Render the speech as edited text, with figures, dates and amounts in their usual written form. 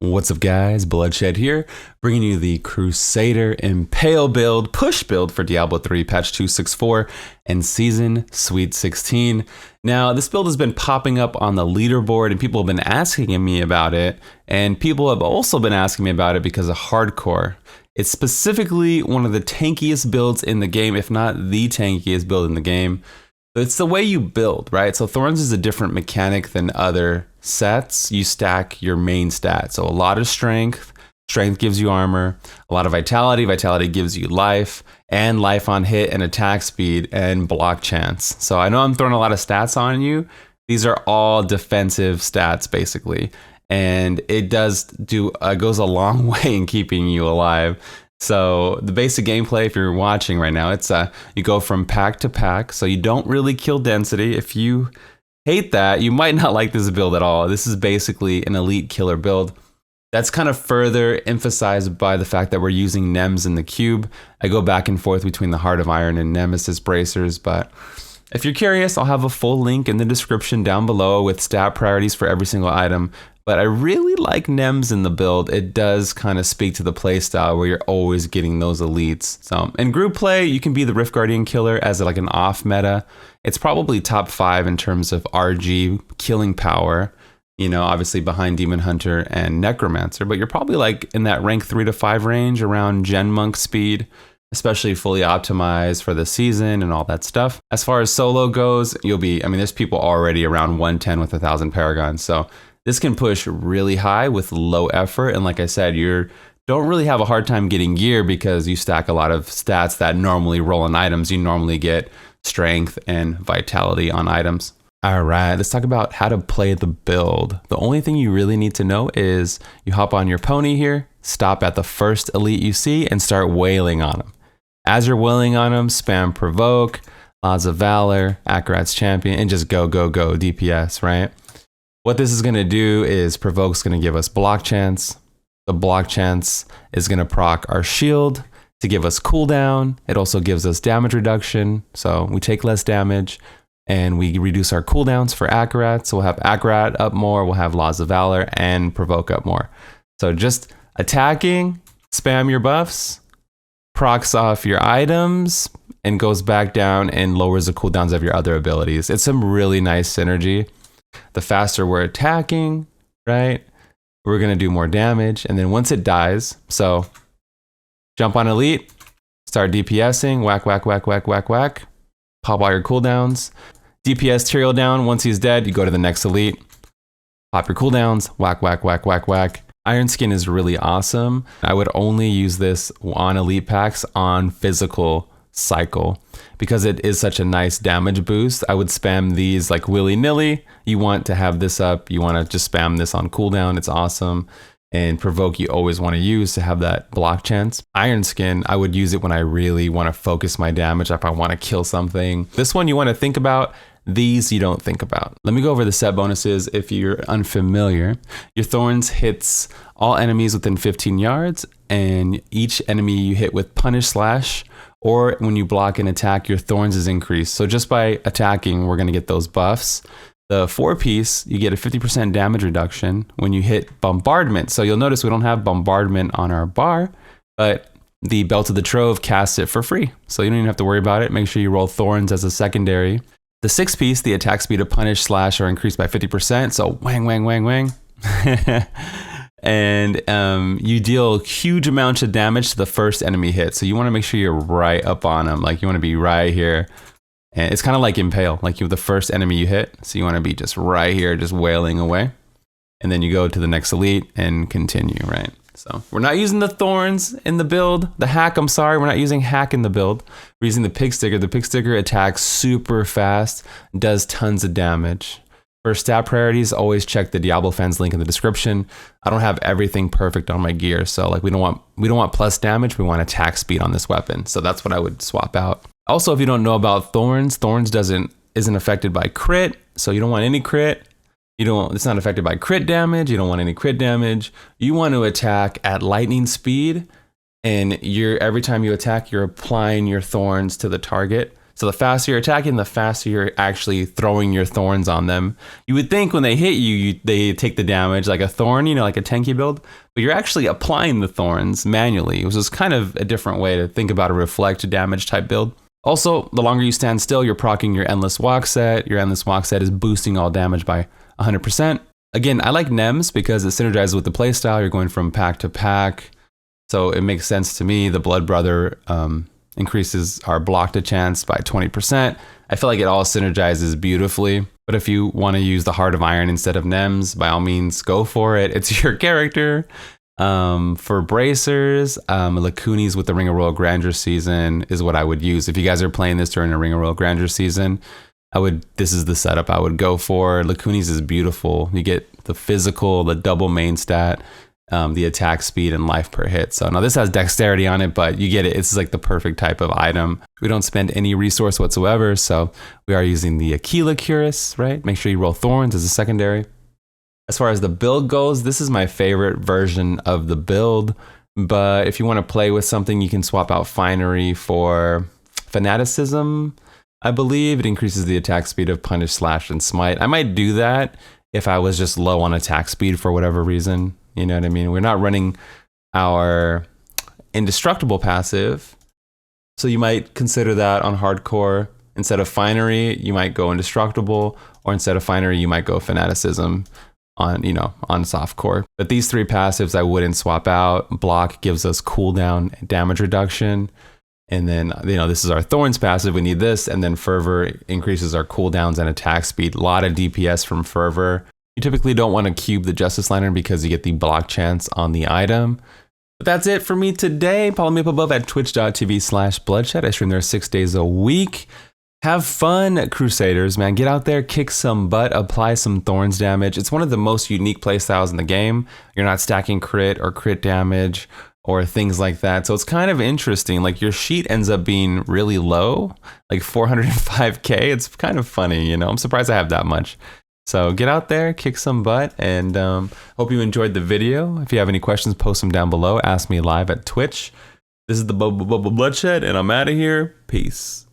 What's up guys, Bloodshed here, bringing you the Crusader Impale build, push build for Diablo 3 patch 264 and season Sweet 16. Now this build has been popping up on the leaderboard and people have been asking me about it, and people have also been asking me about it because of hardcore. It's specifically one of the tankiest builds in the game, if not the tankiest build in the game. It's the way you build, right? So Thorns is a different mechanic than other sets. You stack your main stats. So a lot of strength. Strength gives you armor. A lot of vitality. Vitality gives you life. And life on hit and attack speed and block chance. So I know I'm throwing a lot of stats on you. These are all defensive stats basically. And it does goes a long way in keeping you alive. So the basic gameplay, if you're watching right now, it's you go from pack to pack. So you don't really kill density. If you hate that, you might not like this build at all. This is basically an elite killer build. That's kind of further emphasized by the fact that we're using Nems in the cube. I go back and forth between the Heart of Iron and Nemesis bracers, but if you're curious, I'll have a full link in the description down below with stat priorities for every single item. But I really like Nems in the build. It does kind of speak to the playstyle where you're always getting those elites. So in group play, you can be the Rift Guardian killer as like an off meta. It's probably top 5 in terms of RG killing power. You know, obviously behind Demon Hunter and Necromancer, but you're probably like in that rank 3 to 5 range around Gen Monk speed, especially fully optimized for the season and all that stuff. As far as solo goes, there's people already around 110 with 1,000 Paragons. So this can push really high with low effort. And like I said, you don't really have a hard time getting gear because you stack a lot of stats that normally roll on items. You normally get strength and vitality on items. All right, let's talk about how to play the build. The only thing you really need to know is you hop on your pony here, stop at the first elite you see and start wailing on them. As you're wailing on them, spam Provoke, Laws of Valor, Akarat's Champion, and just go DPS, right? What this is going to do is Provoke's going to give us block chance. The block chance is going to proc our shield to give us cooldown. It also gives us damage reduction, so we take less damage, and we reduce our cooldowns for Akarat. So we'll have Akarat up more, we'll have Laws of Valor, and Provoke up more. So just attacking, spam your buffs, procs off your items, and goes back down and lowers the cooldowns of your other abilities. It's some really nice synergy. The faster we're attacking, right, we're going to do more damage. And then once it dies, so jump on elite, start DPSing, whack, whack, whack, whack, whack, whack, pop all your cooldowns. DPS Tyrael down, once he's dead, you go to the next elite, pop your cooldowns, whack, whack, whack, whack, whack. Iron Skin is really awesome. I would only use this on elite packs on physical cycle because it is such a nice damage boost. I would spam these like willy-nilly. You want to have this up, you want to just spam this on cooldown. It's awesome. And Provoke you always want to use to have that block chance. Iron Skin, I would use it when I really want to focus my damage, if I want to kill something. This one you want to think about. These you don't think about. Let me go over the set bonuses if you're unfamiliar. Your Thorns hits all enemies within 15 yards, and each enemy you hit with Punish Slash, or when you block an attack, your Thorns is increased. So just by attacking, we're going to get those buffs. The 4-piece, you get a 50% damage reduction when you hit Bombardment. So you'll notice we don't have Bombardment on our bar, but the Belt of the Trove casts it for free. So you don't even have to worry about it. Make sure you roll Thorns as a secondary. The 6-piece, the attack speed of Punish Slash are increased by 50%. So wang, wang, wang, wang. And you deal huge amounts of damage to the first enemy hit. So you want to make sure you're right up on them. Like you want to be right here. And it's kind of like Impale, like you're the first enemy you hit. So you want to be just right here, just wailing away. And then you go to the next elite and continue, right? So we're not using the Thorns in the build. The hack, I'm sorry, we're not using hack in the build. We're using the Pig Sticker. The Pig Sticker attacks super fast, does tons of damage. For stat priorities, always check the Diablo fans link in the description. I don't have everything perfect on my gear, so like we don't want plus damage, we want attack speed on this weapon. So that's what I would swap out. Also, if you don't know about Thorns, Thorns isn't affected by crit, so you don't want any crit. It's not affected by crit damage. You don't want any crit damage. You want to attack at lightning speed, and every time you attack, you're applying your Thorns to the target. So the faster you're attacking, the faster you're actually throwing your thorns on them. You would think when they hit you, they take the damage like a thorn, you know, like a tanky build, but you're actually applying the thorns manually, which is kind of a different way to think about a reflect damage type build. Also, the longer you stand still, you're proccing your Endless Walk set. Your Endless Walk set is boosting all damage by 100%. Again, I like NEMS because it synergizes with the playstyle. You're going from pack to pack. So it makes sense to me. The Blood Brother increases our block to chance by 20%. I feel like it all synergizes beautifully. But if you want to use the Heart of Iron instead of NEMS, by all means, go for it. It's your character. For bracers, Lacunis with the Ring of Royal Grandeur season is what I would use. If you guys are playing this during a Ring of Royal Grandeur season, this is the setup I would go for. Lacunis is beautiful. You get the physical, the double main stat, the attack speed and life per hit. So now this has dexterity on it, but you get it. It's like the perfect type of item. We don't spend any resource whatsoever. So we are using the Aquila Cuirass, right? Make sure you roll Thorns as a secondary. As far as the build goes, this is my favorite version of the build. But if you want to play with something, you can swap out Finery for Fanaticism. I believe it increases the attack speed of Punish, Slash, and Smite. I might do that if I was just low on attack speed for whatever reason. You know what I mean? We're not running our Indestructible passive. So you might consider that on hardcore. Instead of Finery, you might go Indestructible. Or instead of Finery, you might go Fanaticism on, you know, on softcore. But these three passives I wouldn't swap out. Block gives us cooldown and damage reduction. And then, you know, this is our Thorns passive. We need this. And then Fervor increases our cooldowns and attack speed. A lot of DPS from Fervor. You typically don't want to cube the Justice Lantern because you get the block chance on the item. But that's it for me today. Follow me up above at twitch.tv/bloodshed. I stream there 6 days a week. Have fun, Crusaders, man. Get out there, kick some butt, apply some Thorns damage. It's one of the most unique playstyles in the game. You're not stacking crit or crit damage or things like that. So it's kind of interesting. Like your sheet ends up being really low, like 405k. It's kind of funny, you know. I'm surprised I have that much. So get out there, kick some butt, and hope you enjoyed the video. If you have any questions, post them down below. Ask me live at Twitch. This is the Bloodshed, and I'm out of here. Peace.